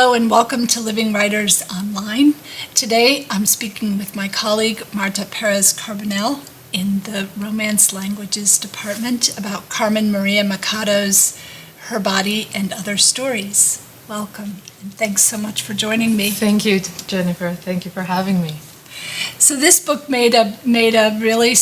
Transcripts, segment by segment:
Hello and welcome to Living Writers Online. Today I'm speaking with my colleague Marta Perez Carbonell in the Romance Languages Department about Carmen Maria Machado's Her Body and Other Stories. Welcome and thanks so much for joining me. Thank you, Jennifer. Thank you for having me. So this book made a really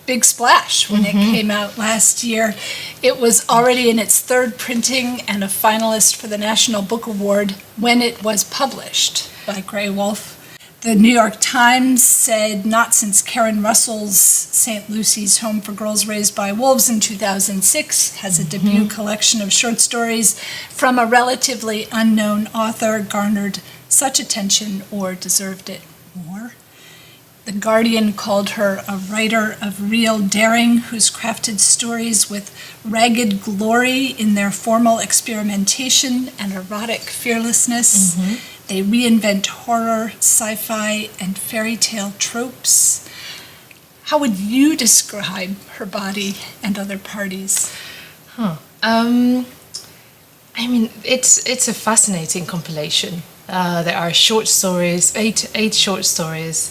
big splash when it came out last year. It was already in its third printing and a finalist for the National Book Award when it was published by Grey Wolf. The New York Times said not since Karen Russell's St. Lucy's Home for Girls Raised by Wolves in 2006 has a debut collection of short stories from a relatively unknown author garnered such attention or deserved it more. The Guardian called her a writer of real daring who's crafted stories with ragged glory in their formal experimentation and erotic fearlessness. They reinvent horror, sci-fi, and fairy tale tropes. How would you describe Her Body and Other Parties? It's a fascinating compilation. There are short stories, eight short stories.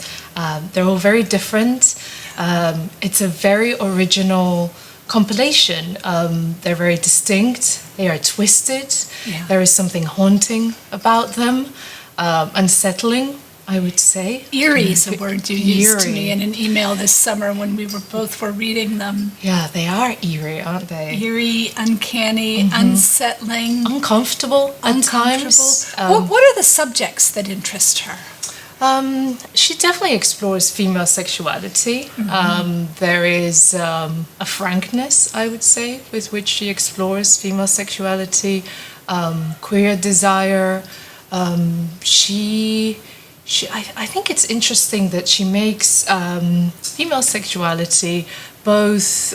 They're all very different. It's a very original compilation. They're very distinct. They are twisted. Yeah. There is something haunting about them, unsettling, I would say. Eerie is a word you used to Eerie. me in an email this summer when we were both reading them. Yeah, they are eerie, aren't they? Eerie, uncanny, unsettling, Uncomfortable at times. What are the subjects that interest her? She definitely explores female sexuality. There is a frankness, I would say, with which she explores female sexuality, queer desire. I think it's interesting that she makes female sexuality both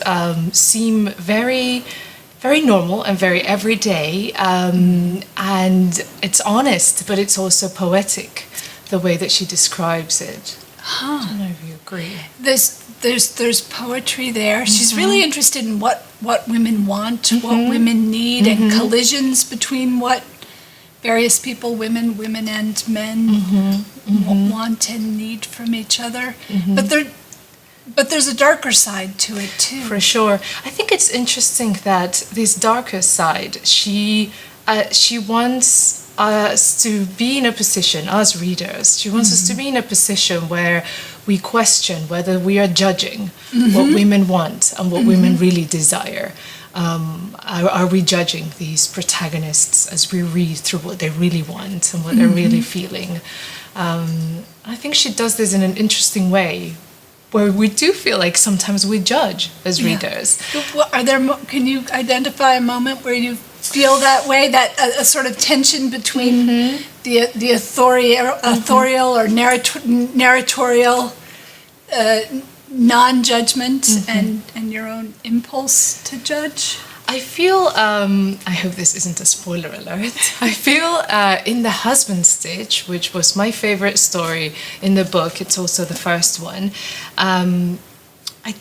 seem very, very normal and very everyday, and it's honest, but it's also poetic, the way that she describes it. I don't know if you agree. There's poetry there. She's really interested in what women want, what women need, and collisions between what various people, women and men, want and need from each other. But there's a darker side to it too. For sure. I think it's interesting that this darker side, she wants us to be in a position, us readers, she wants us to be in a position where we question whether we are judging what women want and what women really desire. Are we judging these protagonists as we read through what they really want and what they're really feeling? I think she does this in an interesting way, where we do feel like sometimes we judge as readers. Can you identify a moment where you feel that way, that a sort of tension between the authorial or narratorial non-judgment and your own impulse to judge? I feel, I hope this isn't a spoiler alert, I feel in The Husband Stitch, which was my favorite story in the book, it's also the first one, I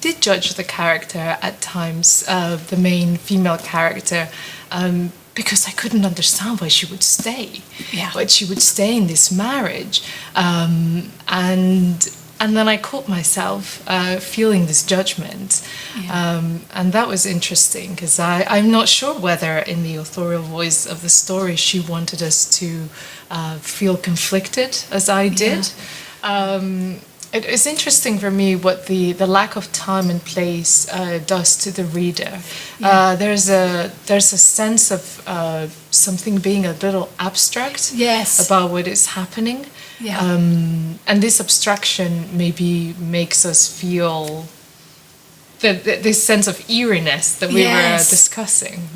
did judge the character at times, the main female character, because I couldn't understand why she would stay. Why she would stay in this marriage. And then I caught myself feeling this judgment. And that was interesting, because I'm not sure whether in the authorial voice of the story she wanted us to feel conflicted as I did. It is interesting for me what the lack of time and place does to the reader. There's a sense of something being a little abstract about what is happening. And this abstraction maybe makes us feel this sense of eeriness that we were discussing.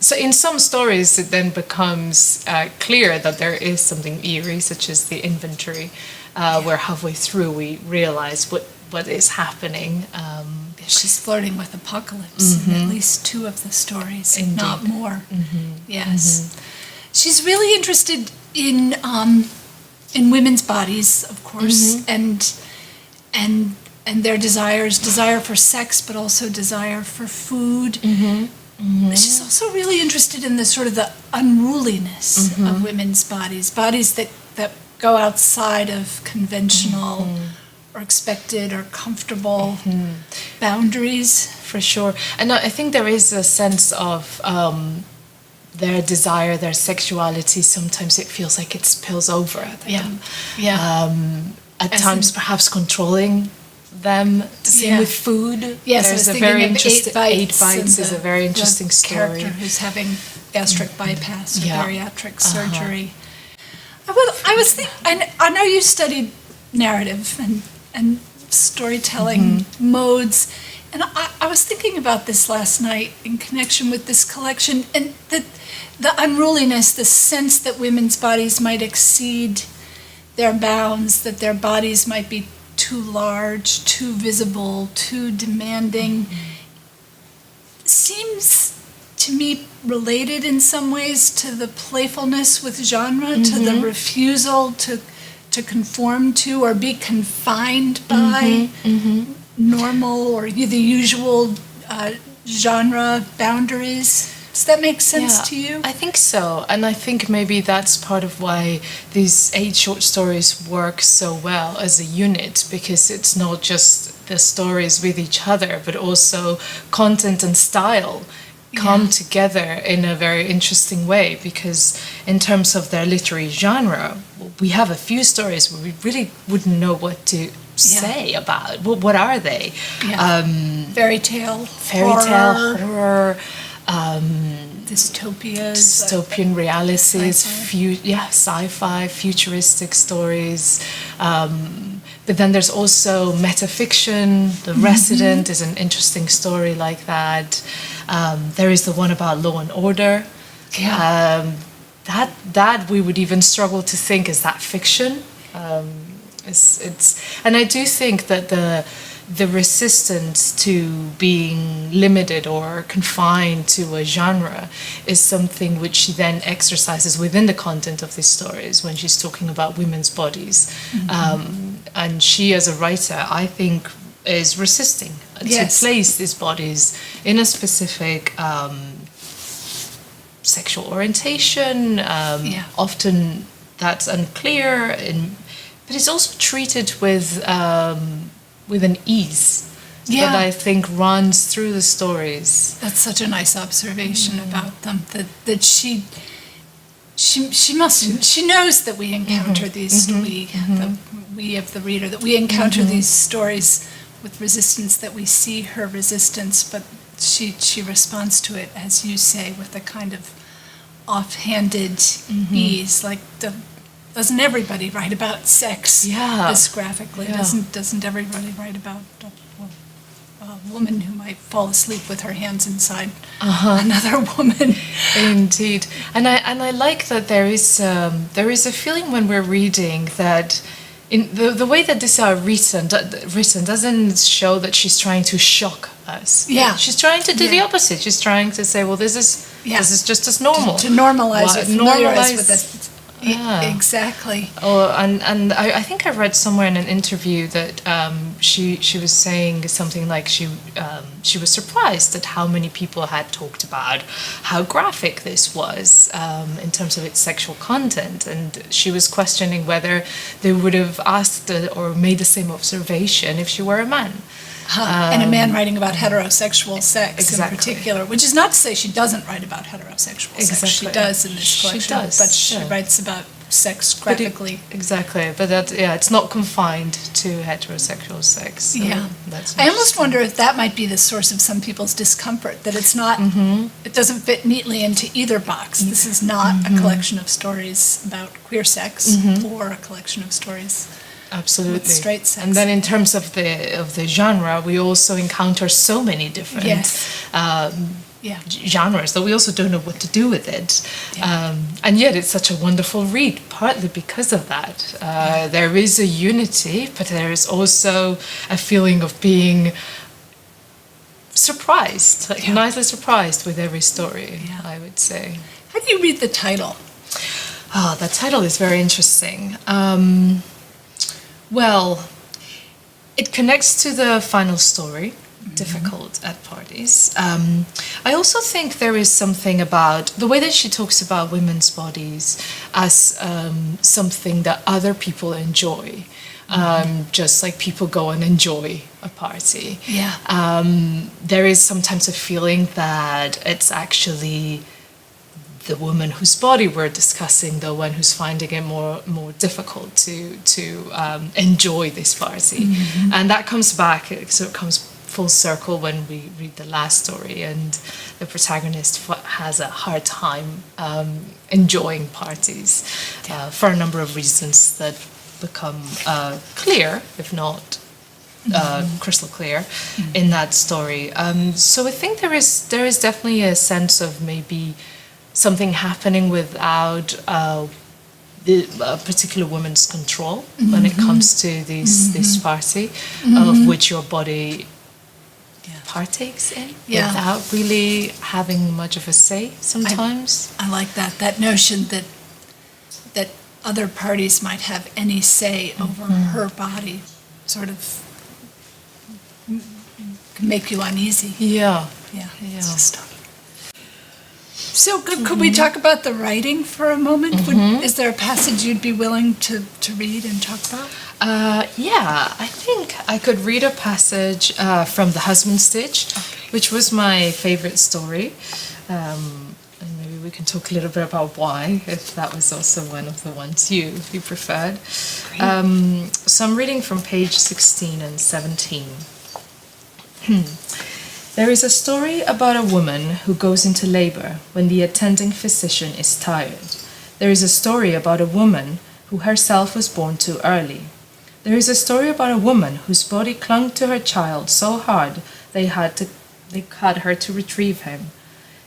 So in some stories it then becomes clear that there is something eerie, such as the inventory, where halfway through we realize what is happening. She's flirting with apocalypse in at least two of the stories, if not more. She's really interested in women's bodies, of course, and their desire for sex, but also desire for food. she's also really interested in the sort of the unruliness of women's bodies that go outside of conventional or expected or comfortable boundaries. For sure. And I think there is a sense of their desire, their sexuality, sometimes it feels like it spills over at them. At times perhaps controlling them. The same with food. Yes, there's I was a very thinking of interesting 8 8 Bites is a very interesting the story. character who's having gastric bypass or bariatric surgery. I know you studied narrative and storytelling modes, and I was thinking about this last night in connection with this collection, and the unruliness, the sense that women's bodies might exceed their bounds, that their bodies might be too large, too visible, too demanding, seems to me related in some ways to the playfulness with genre, to the refusal to conform to or be confined by normal or the usual genre boundaries. Does that make sense to you? I think so. And I think maybe that's part of why these 8 short stories work so well as a unit, because it's not just the stories with each other, but also content and style come together in a very interesting way, because in terms of their literary genre, we have a few stories where we really wouldn't know what to say about. What are they? Fairy tale, horror, dystopian realities, sci-fi, futuristic stories. But then there's also metafiction. The Resident is an interesting story like that. There is the one about Law and Order. That we would even struggle to think, is that fiction? And I do think that the resistance to being limited or confined to a genre is something which she then exercises within the content of these stories when she's talking about women's bodies. And she, as a writer, I think, is resisting to place these bodies in a specific sexual orientation. Often that's unclear, but it's also treated with an ease that I think runs through the stories. That's such a nice observation about them. That she knows that we encounter these we of the reader, that we encounter these stories with resistance, that we see her resistance, but she responds to it, as you say, with a kind of offhanded ease, like doesn't everybody write about sex this graphically? Doesn't everybody write about a woman who might fall asleep with her hands inside another woman? Indeed, and I like that there is a feeling when we're reading that in the way that these are written doesn't show that she's trying to shock us. She's trying to do the opposite. She's trying to say, well, this is just as normal. To normalize it, familiarize with this. Exactly. And I think I read somewhere in an interview that she was saying something like she was surprised at how many people had talked about how graphic this was in terms of its sexual content, and she was questioning whether they would have asked or made the same observation if she were a man. And a man writing about heterosexual sex in particular, which is not to say she doesn't write about heterosexual sex. She does in this collection, but she writes about sex graphically. But it's not confined to heterosexual sex. So that's I almost wonder if that might be the source of some people's discomfort, that it's not, it doesn't fit neatly into either box. This is not a collection of stories about queer sex or a collection of stories. Absolutely. With straight sex. And then in terms of the genre, we also encounter so many different genres that we also don't know what to do with it. And yet it's such a wonderful read, partly because of that. There is a unity, but there is also a feeling of being surprised, nicely surprised with every story, I would say. How do you read the title? The title is very interesting. Well, it connects to the final story, difficult at parties. I also think there is something about the way that she talks about women's bodies as something that other people enjoy. Just like people go and enjoy a party. Yeah. There is sometimes a feeling that it's actually the woman whose body we're discussing, the one who's finding it more difficult to enjoy this party. And that comes back, so it comes full circle when we read the last story, and the protagonist has a hard time enjoying parties for a number of reasons that become clear, if not crystal clear, in that story. So I think there is definitely a sense of maybe something happening without a particular woman's control when it comes to this party, of which your body partakes in without really having much of a say sometimes. I like that notion that other parties might have any say over her body, sort of can make you uneasy. Yeah. It's just so could we talk about the writing for a moment? Is there a passage you'd be willing to read and talk about? I think I could read a passage from The Husband Stitch, which was my favorite story. And maybe we can talk a little bit about why, if that was also one of the ones you preferred. So I'm reading from page 16 and 17. There is a story about a woman who goes into labor when the attending physician is tired. There is a story about a woman who herself was born too early. There is a story about a woman whose body clung to her child so hard they had her to retrieve him.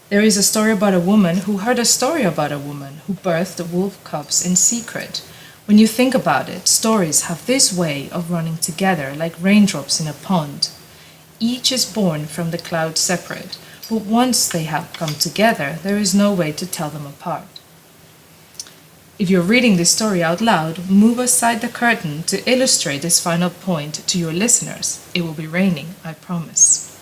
There is a story about a woman who heard a story about a woman who birthed the wolf cubs in secret. When you think about it, stories have this way of running together like raindrops in a pond. Each is born from the cloud separate, but once they have come together, there is no way to tell them apart. If you're reading this story out loud, move aside the curtain to illustrate this final point to your listeners. It will be raining, I promise.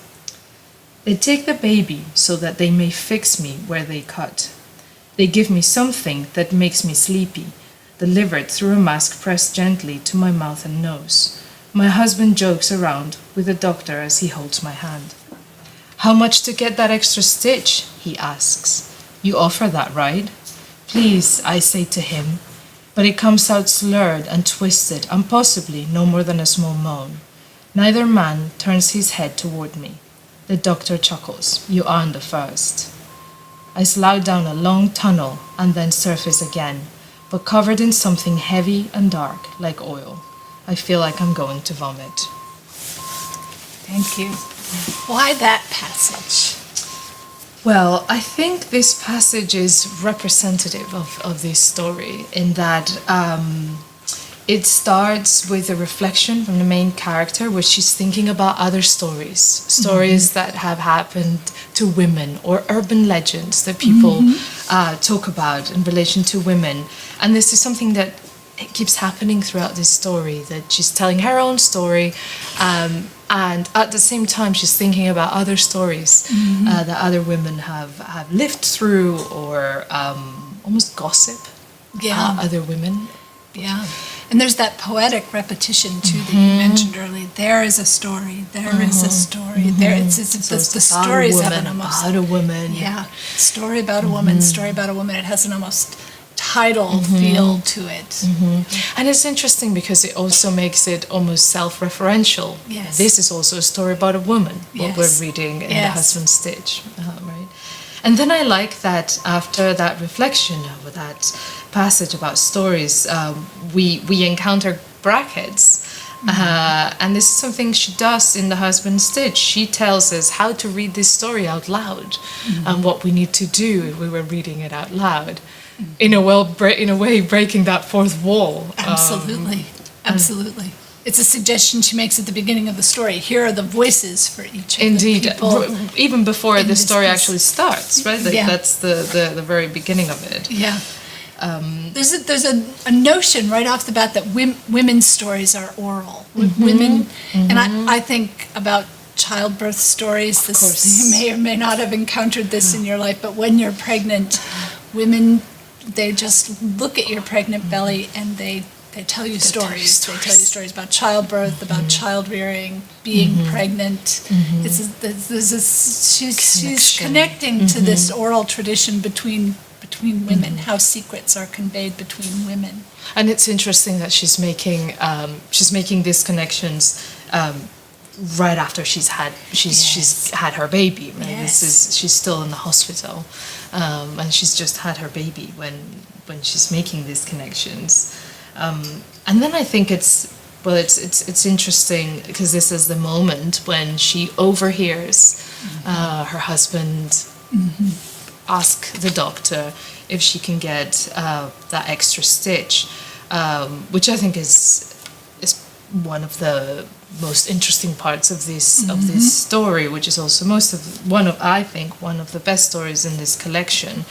They take the baby so that they may fix me where they cut. They give me something that makes me sleepy, delivered through a mask pressed gently to my mouth and nose. My husband jokes around with the doctor as he holds my hand. How much to get that extra stitch? He asks. You offer that, right? Please, I say to him, but it comes out slurred and twisted and possibly no more than a small moan. Neither man turns his head toward me. The doctor chuckles. You aren't the first. I slide down a long tunnel and then surface again, but covered in something heavy and dark like oil. I feel like I'm going to vomit. Thank you. Why that passage? Well, I think this passage is representative of this story in that it starts with a reflection from the main character where she's thinking about other stories that have happened to women or urban legends that people talk about in relation to women. And this is something that it keeps happening throughout this story, that she's telling her own story, and at the same time she's thinking about other stories that other women have lived through, or almost gossip other women. Yeah, and there's that poetic repetition too that you mentioned earlier. There is a story. There is a story. There, it's the stories have an almost about a woman. Yeah, story about a woman. Story about a woman. It has an almost tidal feel to it. And it's interesting because it also makes it almost self-referential. Yes. This is also a story about a woman, what we're reading in The Husband Stitch, right? And then I like that after that reflection, with that passage about stories, we encounter brackets. And this is something she does in The Husband Stitch. She tells us how to read this story out loud and what we need to do if we were reading it out loud. In a way, breaking that fourth wall. Absolutely. It's a suggestion she makes at the beginning of the story. Here are the voices for each of the people. Even before the story actually starts, right? That's the very beginning of it. Yeah. There's a notion right off the bat that women's stories are oral. Women, and I think about childbirth stories. Of course. You may or may not have encountered this in your life, but when you're pregnant, women, they just look at your pregnant belly and they tell you stories. They tell you stories about childbirth, about child rearing, being pregnant. She's connecting to this oral tradition between women, how secrets are conveyed between women. And it's interesting that she's making these connections right after she's had her baby. Right? Yes. She's still in the hospital, and she's just had her baby when she's making these connections. And then I think it's interesting because this is the moment when she overhears her husband ask the doctor if she can get that extra stitch, which I think is one of the most interesting parts of this story, which is also one of the best stories in this collection.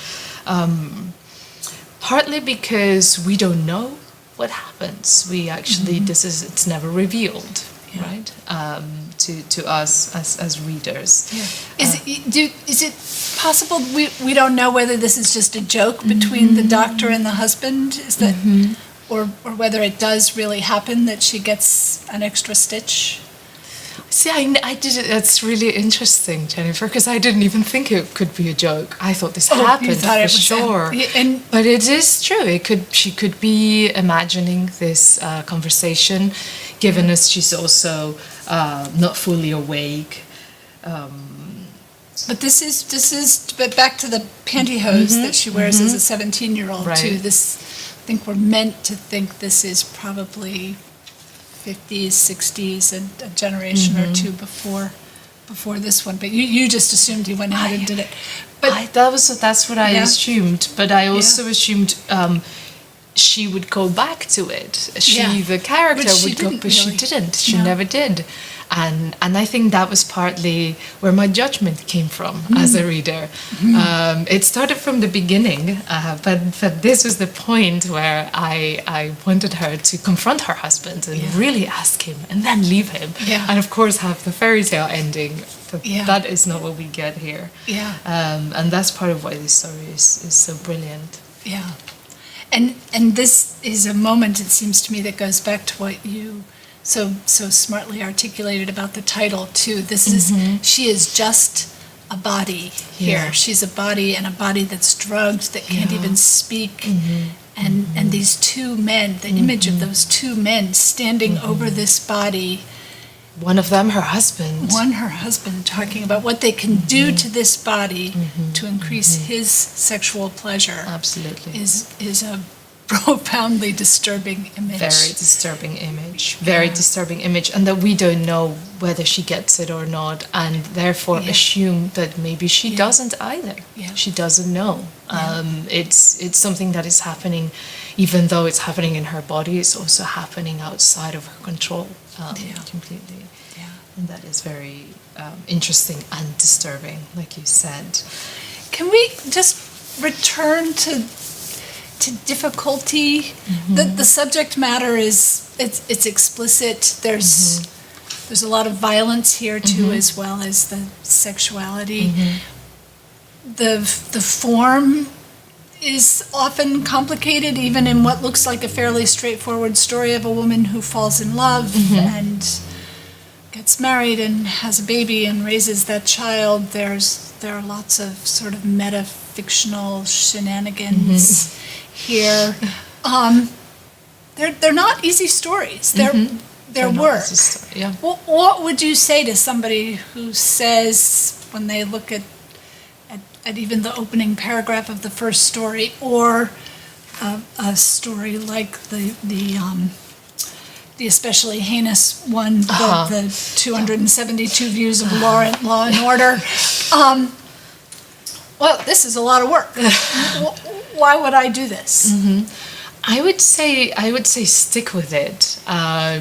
Partly because we don't know what happens. We actually it's never revealed, right? To us as readers. Yeah. Is it possible we don't know whether this is just a joke between the doctor and the husband? Is that or whether it does really happen that she gets an extra stitch? See, I did it. That's really interesting, Jennifer, because I didn't even think it could be a joke. I thought this happened for sure. But it is true. She could be imagining this conversation, given as she's also not fully awake. But but back to the pantyhose that she wears as a 17-year-old too. I think we're meant to think this is probably 50s, 60s, and a generation or two before this one. But you just assumed he went out and did it. But that's what I assumed. But I also assumed she would go back to it. The character would go, but she didn't. She never did. And I think that was partly where my judgment came from as a reader. It started from the beginning, but this was the point where I wanted her to confront her husband and really ask him and then leave him. And of course have the fairy tale ending. But that is not what we get here. And that's part of why this story is so brilliant. Yeah. And this is a moment, it seems to me, that goes back to what you so smartly articulated about the title too. This is she is just a body here. She's a body, and a body that's drugged, that can't even speak. And these two men, the image of those two men standing over this body. One of them, her husband. Her husband, talking about what they can do to this body to increase his sexual pleasure. Absolutely. Is a profoundly disturbing image. Very disturbing image. Very disturbing image. And that we don't know whether she gets it or not, and therefore assume that maybe she doesn't either. She doesn't know. It's something that is happening, even though it's happening in her body, it's also happening outside of her control completely. And that is very interesting and disturbing, like you said. Can we just return to difficulty? The subject matter it's explicit. There's a lot of violence here too, as well as the sexuality. The form is often complicated, even in what looks like a fairly straightforward story of a woman who falls in love and gets married and has a baby and raises that child. There are lots of sort of meta-fictional shenanigans here. They're not easy stories. They're work. What would you say to somebody who says, when they look at even the opening paragraph of the first story, or a story like the especially heinous one, the 272 views of Law and Order? Well, this is a lot of work. Why would I do this? I would say stick with it,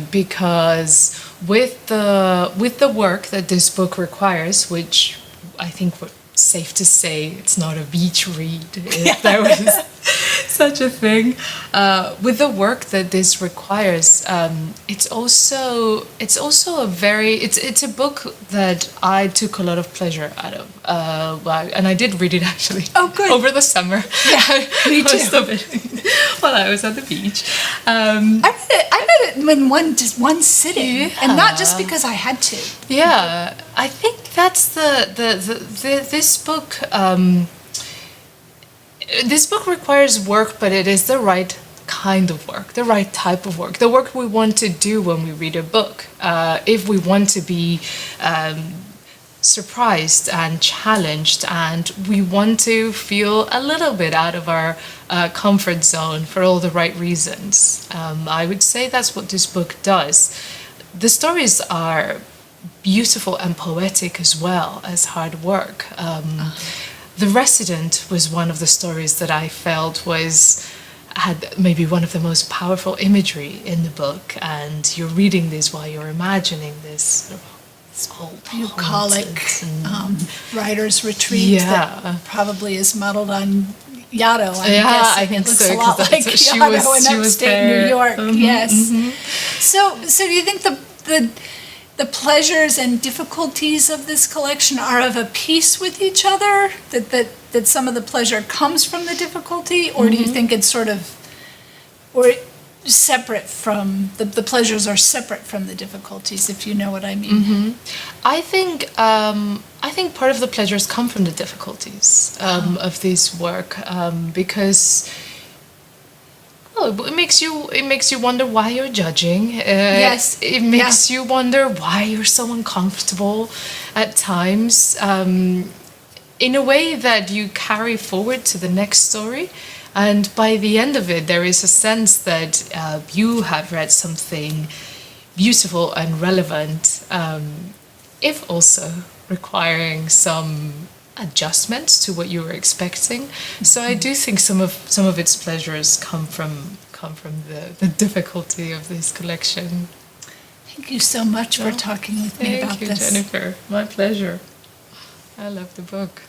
because with the work that this book requires, which I think safe to say it's not a beach read, if there was such a thing. With the work that this requires, it's also a very it's a book that I took a lot of pleasure out of. And I did read it actually. Oh, good. Over the summer. Yeah, me too. Most of it while I was at the beach. I read it in one sitting, Yeah. and not just because I had to. Yeah, I think that's this book. This book requires work, but it is the right kind of work, the right type of work, the work we want to do when we read a book. If we want to be surprised and challenged, and we want to feel a little bit out of our comfort zone for all the right reasons. I would say that's what this book does. The stories are beautiful and poetic as well as hard work. The Resident was one of the stories that I felt had maybe one of the most powerful imagery in the book, and you're reading this while you're imagining this old Bucolic writer's retreat that probably is modeled on Yaddo. I'm guessing. I think it looks so, a lot 'cause like that's what Yaddo in upstate New York. Yes. Mm-hmm. So do you think the pleasures and difficulties of this collection are of a piece with each other? That some of the pleasure comes from the difficulty, or do you think it's sort of, or separate from the pleasures are separate from the difficulties, if you know what I mean? I think part of the pleasures come from the difficulties of this work, because it makes you wonder why you're judging. Yes. It makes you wonder why you're so uncomfortable at times, in a way that you carry forward to the next story. And by the end of it, there is a sense that you have read something beautiful and relevant, if also requiring some adjustments to what you were expecting. So I do think some of its pleasures come from the difficulty of this collection. Thank you so much for talking with me about this. Thank you, Jennifer. My pleasure. I love the book.